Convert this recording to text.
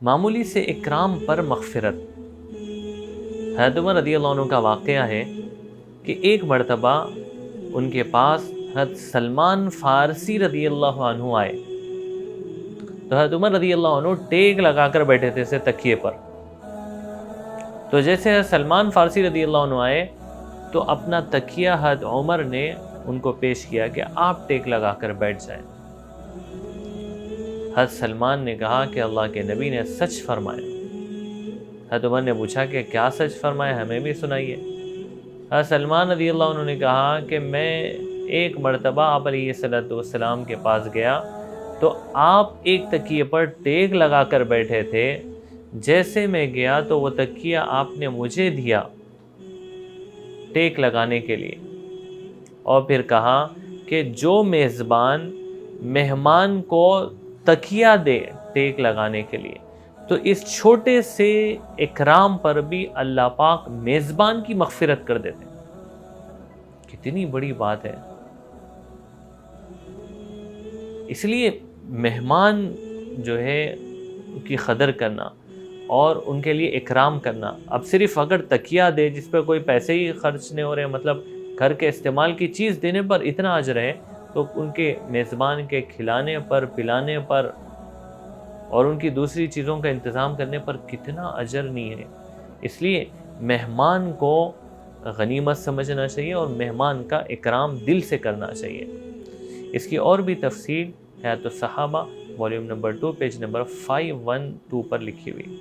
معمولی سے اکرام پر مغفرت۔ حضرت عمر رضی اللہ عنہ کا واقعہ ہے کہ ایک مرتبہ ان کے پاس حضرت سلمان فارسی رضی اللہ عنہ آئے، تو حضرت عمر رضی اللہ عنہ ٹیک لگا کر بیٹھے تھے اسے تکیے پر۔ تو جیسے حضرت سلمان فارسی رضی اللہ عنہ آئے تو اپنا تکیہ حضرت عمر نے ان کو پیش کیا کہ آپ ٹیک لگا کر بیٹھ جائیں۔ حضرت سلمان نے کہا کہ اللہ کے نبی نے سچ فرمایا۔ حضرت عمر نے پوچھا کہ کیا سچ فرمایا، ہمیں بھی سنائیے۔ حضرت سلمان رضی اللہ عنہ نے کہا کہ میں ایک مرتبہ آپ علیہ السلام کے پاس گیا تو آپ ایک تکیے پر ٹیک لگا کر بیٹھے تھے، جیسے میں گیا تو وہ تکیہ آپ نے مجھے دیا ٹیک لگانے کے لیے، اور پھر کہا کہ جو میزبان مہمان کو تکیہ دے ٹیک لگانے کے لیے تو اس چھوٹے سے اکرام پر بھی اللہ پاک میزبان کی مغفرت کر دیتے ہیں۔ کتنی بڑی بات ہے۔ اس لیے مہمان جو ہے ان کی قدر کرنا اور ان کے لیے اکرام کرنا، اب صرف اگر تکیہ دے جس پہ کوئی پیسے ہی خرچ نہیں ہو رہے، مطلب گھر کے استعمال کی چیز دینے پر اتنا اجر ہے، تو ان کے میزبان کے کھلانے پر، پلانے پر اور ان کی دوسری چیزوں کا انتظام کرنے پر کتنا اجر نہیں ہے۔ اس لیے مہمان کو غنیمت سمجھنا چاہیے اور مہمان کا اکرام دل سے کرنا چاہیے۔ اس کی اور بھی تفصیل حیات الصحابہ والیوم نمبر 2 پیج نمبر 512 پر لکھی ہوئی۔